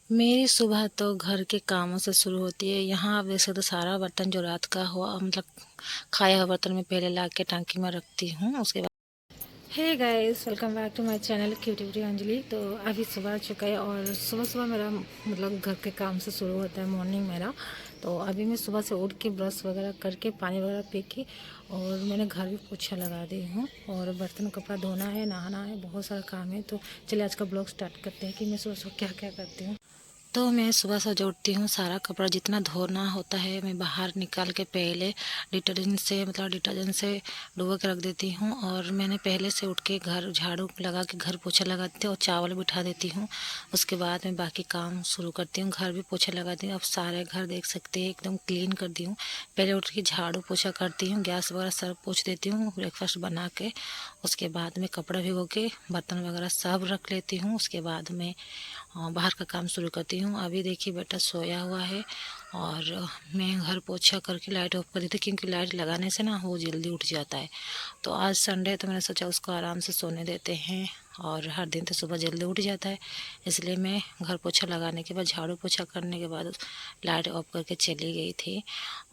मेरी सुबह तो घर के कामों से शुरू होती है। यहाँ वैसे तो सारा बर्तन जो रात का हुआ मतलब खाया हुआ बर्तन मैं पहले ला के टंकी में रखती हूँ। उसके बाद hey guys, welcome back to my channel cutie Anjali. तो अभी सुबह चुका है और सुबह सुबह मेरा मतलब घर के काम से शुरू होता है मॉर्निंग मेरा। तो अभी मैं सुबह से उठ के ब्रश वगैरह करके पानी वगैरह पी के और मैंने घर भी पोछा लगा दी हूँ और बर्तन कपड़ा धोना है, नहाना है, बहुत सारा काम है। तो चलिए आज का ब्लॉग स्टार्ट करते हैं कि मैं सुबह सुबह क्या क्या करती हूँ। तो मैं सुबह से जो उठती हूँ सारा कपड़ा जितना धोना होता है मैं बाहर निकाल के पहले डिटर्जेंट से डुबो के रख देती हूँ। और मैंने पहले से उठ के घर झाड़ू लगा के घर पोछा लगा देती हूँ और चावल बिठा देती हूँ। उसके बाद मैं बाकी काम शुरू करती हूँ, घर भी पोछा लगाती हूँ। अब सारे घर देख सकते हैं एकदम क्लीन कर दी हूँ। पहले उठ के झाड़ू पोछा करती हूँ, गैस वगैरह सब पोछ देती हूँ ब्रेकफास्ट बना के। उसके बाद में कपड़ा भिगो के बर्तन वगैरह सब रख लेती हूँ। उसके बाद में बाहर का काम शुरू करती हूँ। अभी देखिए बेटा सोया हुआ है और मैं घर पोछा करके लाइट ऑफ कर दी थी क्योंकि लाइट लगाने से ना वो जल्दी उठ जाता है। तो आज संडे है तो मैंने सोचा उसको आराम से सोने देते हैं। और हर दिन तो सुबह जल्दी उठ जाता है, इसलिए मैं घर पोछा लगाने के बाद झाड़ू पोछा करने के बाद लाइट ऑफ करके चली गई थी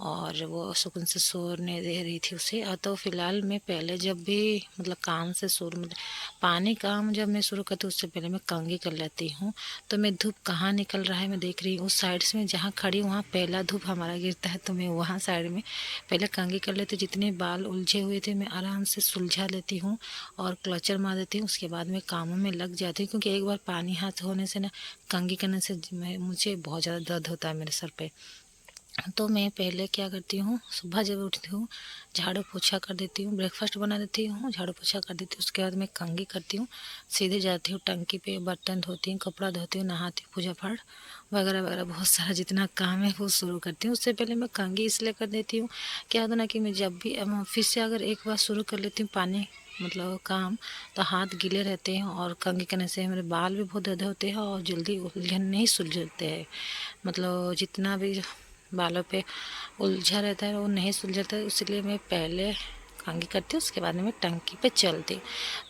और वो सुकून से सोने दे रही थी उसे। और तो फिलहाल मैं पहले जब भी मतलब काम से शुरू मतलब पानी काम जब मैं शुरू करती हूँ उससे पहले मैं कंघी कर लेती हूँ। तो मैं धूप कहाँ निकल रहा है मैं देख रही हूँ, उस साइड से मैं जहाँ खड़ी हूँ वहाँ पहला धूप हमारा गिरता है। तो मैं वहाँ साइड में पहले कंघी कर लेती, जितने बाल उलझे हुए थे मैं आराम से सुलझा लेती हूँ और क्लचर मार देती हूँ। उसके बाद मैं कामों में लग जाती हूँ क्योंकि एक बार पानी हाथ होने से ना कंघी करने से मुझे बहुत ज़्यादा दर्द होता है मेरे सर पे। तो मैं पहले क्या करती हूँ, सुबह जब उठती हूँ झाड़ू पोछा कर देती हूँ, ब्रेकफास्ट बना देती हूँ, झाड़ू पोछा कर देती हूँ। उसके बाद मैं कंघी करती हूँ, सीधे जाती हूँ टंकी पे, बर्तन धोती हूँ, कपड़ा धोती हूँ, नहाती हूँ, पूजा पाठ वगैरह वगैरह बहुत सारा जितना काम है वो शुरू करती हूँ। उससे पहले मैं कंघी इसलिए कर देती हूँ, क्या होता ना कि मैं जब भी ऑफिस से अगर एक बार शुरू कर लेती हूँ पानी मतलब काम, तो हाथ गीले रहते हैं और कंघी करने से मेरे बाल भी बहुत दर्द होते हैं और जल्दी उलझन नहीं सुलझते हैं। मतलब जितना भी बालों पे उलझा रहता है वो नहीं सुलझाता है, इसलिए मैं पहले कंघी करती हूँ उसके बाद में मैं टंकी पे चलती हूँ।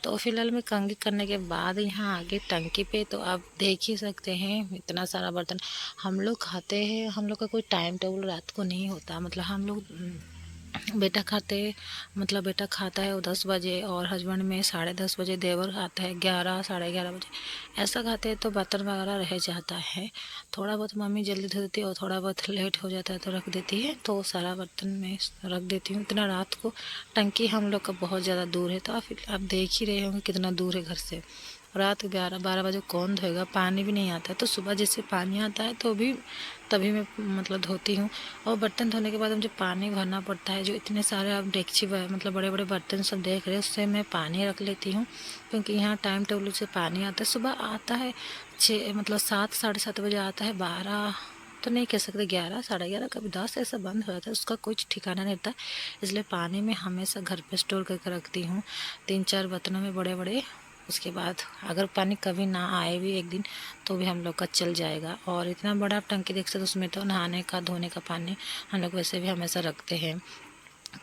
तो फिलहाल मैं कंघी करने के बाद यहाँ आगे टंकी पे तो आप देख ही सकते हैं इतना सारा बर्तन हम लोग खाते हैं। हम लोग का कोई टाइम टेबल रात को नहीं होता, मतलब हम लोग बेटा खाते मतलब बेटा खाता है वो 10 बजे और हस्बैंड में 10:30 बजे, देवर खाता है 11 साढ़े 11 बजे ऐसा खाते हैं। तो बर्तन वगैरह रह जाता है, थोड़ा बहुत मम्मी जल्दी धो देती है और थोड़ा बहुत लेट हो जाता है तो रख देती है। तो सारा बर्तन में रख देती हूँ। इतना रात को टंकी हम लोग का बहुत ज़्यादा दूर है, तो आप देख ही रहे होंगे कितना दूर है घर से। रात 11-12 बजे कौन धोएगा, पानी भी नहीं आता है। तो सुबह जैसे पानी आता है तो भी तभी मैं मतलब धोती हूँ। और बर्तन धोने के बाद मुझे पानी भरना पड़ता है, जो इतने सारे आप डेगची मतलब बड़े बड़े बर्तन सब देख रहे हैं उससे मैं पानी रख लेती हूँ क्योंकि यहाँ टाइम टेबल से पानी आता है। सुबह आता है 6 मतलब 7-7:30 बजे आता है, 12 तो नहीं कह सकते, 11 साढ़े 11 कभी 10 ऐसा बंद हो जाता है, उसका कुछ ठिकाना नहीं रहता। इसलिए पानी मैं हमेशा घर पे स्टोर करके रखती हूँ 3-4 बर्तनों में बड़े बड़े। उसके बाद अगर पानी कभी ना आए भी एक दिन तो भी हम लोग का चल जाएगा। और इतना बड़ा आप टंकी देख सकते हो, उसमें तो नहाने का धोने का पानी हम लोग वैसे भी हमेशा रखते हैं।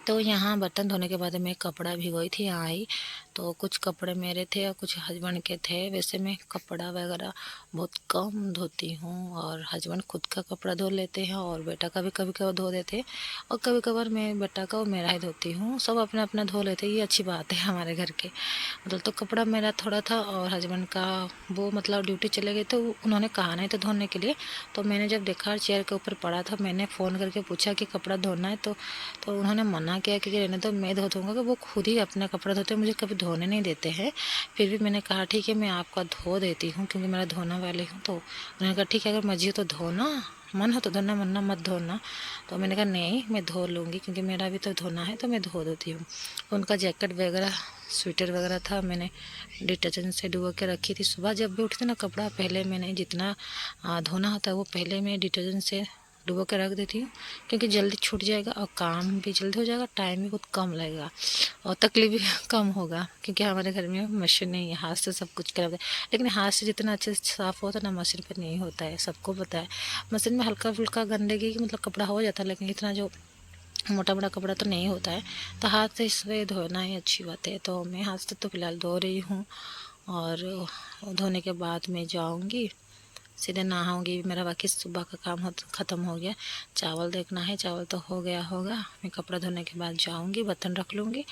तो यहाँ बर्तन धोने के बाद मैं कपड़ा भिगोई थी यहाँ ही, तो कुछ कपड़े मेरे थे और कुछ हस्बैंड के थे। वैसे मैं कपड़ा वगैरह बहुत कम धोती हूँ और हस्बैंड खुद का कपड़ा धो लेते हैं और बेटा का भी कभी कभी धो देते हैं और कभी कभार मैं बेटा का और मेरा ही धोती हूँ। सब अपना अपना धो लेते हैं, ये अच्छी बात है हमारे घर के। मतलब तो कपड़ा मेरा थोड़ा था और हस्बैंड का वो मतलब ड्यूटी चले गए तो उन्होंने कहा नहीं था धोने के लिए। तो मैंने जब देखा चेयर के ऊपर पड़ा था, मैंने फ़ोन करके पूछा कि कपड़ा धोना है, तो उन्होंने मना किया कि रहने दो मैं धो दूँगा, कि वो खुद ही अपना कपड़ा धोते हैं, मुझे कभी धोने नहीं देते हैं। फिर भी मैंने कहा ठीक है मैं आपका धो देती हूँ क्योंकि मेरा धोने वाली हूँ। तो उन्होंने कहा ठीक है अगर मर्जी हो तो धोना, मन हो तो धोना वरना मत धोना। तो मैंने कहा नहीं मैं धो लूँगी क्योंकि मेरा भी तो धोना है, तो मैं धो देती हूँ। उनका जैकेट वगैरह स्वेटर वगैरह था, मैंने डिटर्जेंट से डुबो के रखी थी। सुबह जब भी उठती ना कपड़ा पहले मैंने जितना धोना होता है वो पहले मैं डिटर्जेंट से डुबो के रख देती हूँ क्योंकि जल्दी छूट जाएगा और काम भी जल्दी हो जाएगा, टाइम भी बहुत कम लगेगा और तकलीफ भी कम होगा क्योंकि हमारे घर में मशीन नहीं है, हाथ से सब कुछ कर देते हैं। लेकिन हाथ से जितना अच्छे से साफ़ होता है ना मशीन पर नहीं होता है, सबको पता है। मशीन में हल्का फुल्का गंदगी मतलब कपड़ा हो जाता है लेकिन इतना जो मोटा मोटा कपड़ा तो नहीं होता है। तो हाथ से इसलिए धोना ही अच्छी बात है। तो मैं हाथ से तो फिलहाल धो रही हूँ और धोने के बाद मैं जाऊँगी सीधे नहाऊंगी। मेरा बाकी सुबह का काम ख़त्म हो गया। चावल देखना है, चावल तो हो गया होगा। मैं कपड़ा धोने के बाद जाऊंगी, बर्तन रख लूँगी,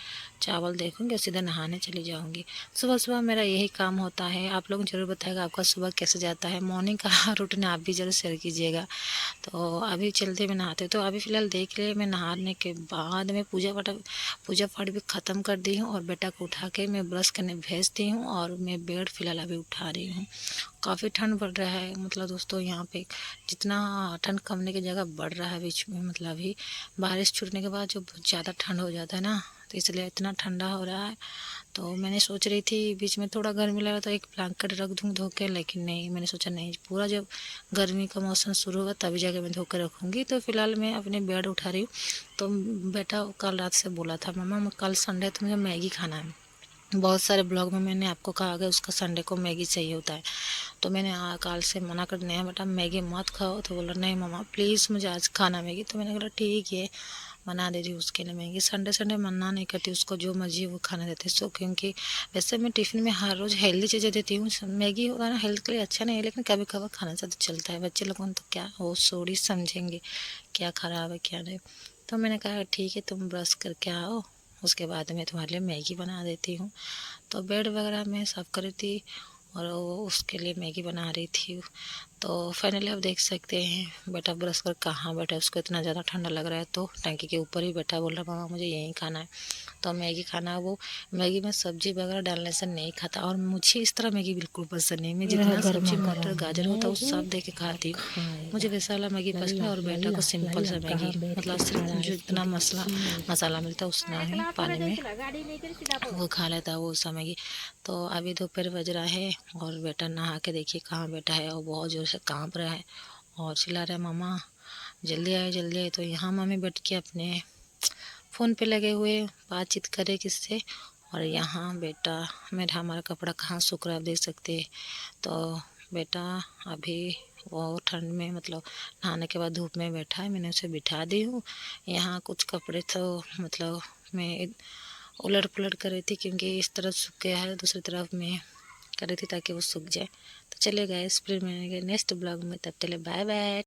चावल देखूंगी और सीधे नहाने चली जाऊंगी। सुबह सुबह मेरा यही काम होता है। आप लोग ज़रूर बताएगा आपका सुबह कैसे जाता है। मॉर्निंग का रूटीन आप भी ज़रूर शेयर कीजिएगा। तो अभी चलते मैं नहाते, तो अभी फ़िलहाल देख ले, मैं नहाने के बाद मैं पूजा पाठ भी ख़त्म कर दी हूँ और बेटा को उठा के मैं ब्रश करने भेजती हूँ और मैं बेड फ़िलहाल अभी उठा रही हूँ। काफ़ी ठंड बढ़ रहा है, मतलब दोस्तों यहाँ पे जितना ठंड कमने की जगह बढ़ रहा है बीच में, मतलब अभी बारिश छूटने के बाद जो बहुत ज़्यादा ठंड हो जाता है ना, तो इसलिए इतना ठंडा हो रहा है। तो मैंने सोच रही थी बीच में थोड़ा गर्मी लगा तो एक ब्लैंकेट रख दूँ धो के, लेकिन नहीं, मैंने सोचा नहीं, पूरा जब गर्मी का मौसम शुरू होगा तभी जाके मैं धो के रखूँगी। तो फिलहाल मैं अपने बेड उठा रही हूँ। तो बेटा कल रात से बोला था, मम्मा कल संडे तो मुझे मैगी खाना है। बहुत सारे ब्लॉग में मैंने आपको कहा कि उसका संडे को मैगी चाहिए होता है। तो मैंने कल से मना कर दिया, बेटा मैगी मत खाओ। तो बोला नहीं मम्मा प्लीज़ मुझे आज खाना मैगी। तो मैंने बोला ठीक है, बना दे रही हूँ उसके लिए मैगी। संडे संडे मना नहीं करती, उसको जो मर्जी वो खाना देते सो, क्योंकि वैसे मैं टिफ़िन में हर रोज़ हेल्दी चीज़ें देती हूँ। मैगी होगा ना हेल्थ के लिए अच्छा नहीं है, लेकिन कभी कभार खाना चाहिए तो चलता है। बच्चे लोगों को तो क्या वो सोड़ी समझेंगे क्या ख़राब है क्या नहीं। तो मैंने कहा ठीक है, तुम ब्रश करके आओ, उसके बाद मैं तुम्हारे लिए मैगी बना देती हूँ। तो बेड वगैरह मैं साफ़ करी थी और वो उसके लिए मैगी बना रही थी। तो फाइनली आप देख सकते हैं बेटा ब्रश कर कहाँ बैठा है, उसको इतना ज़्यादा ठंडा लग रहा है तो टंकी के ऊपर ही बैठा, बोल रहा मामा मुझे यहीं खाना है। तो मैगी खाना, वो मैगी में सब्जी वगैरह डालने से नहीं खाता, और मुझे इस तरह मैगी बिल्कुल पसंद नहीं। मैं जितना सब्जी मटर गाजर होता है वो सब दे के खाती हूँ। मुझे वैसा वाला मैगी पसंद है। और बेटा को सिंपल सा मैगी, मतलब सिर्फ जो इतना मसाला मिलता है उतना ही पानी में वो खा लेता है वो सा मैगी। तो अभी दोपहर बज रहा है और बेटा नहा के देखिए कहाँ बैठा है, और बहुत ज़ोर से काँप रहा है और चिल्ला रहा है मामा जल्दी आए जल्दी आए। तो यहाँ मम्मी बैठ के अपने फ़ोन पे लगे हुए बातचीत करे किससे, और यहाँ बेटा मेरा हमारा कपड़ा कहाँ सूख रहा है आप देख सकते हैं। तो बेटा अभी वो ठंड में, मतलब नहाने के बाद धूप में बैठा है, मैंने उसे बिठा दी हूँ। यहाँ कुछ कपड़े तो मतलब मैं उलट पुलट कर रही थी, क्योंकि इस तरफ सूख गया है, दूसरी तरफ मैं कर रही थी ताकि वो सूख जाए। तो चलिए गाइस, फिर मिलेंगे नेक्स्ट ब्लॉग में, तब तक बाय बाय।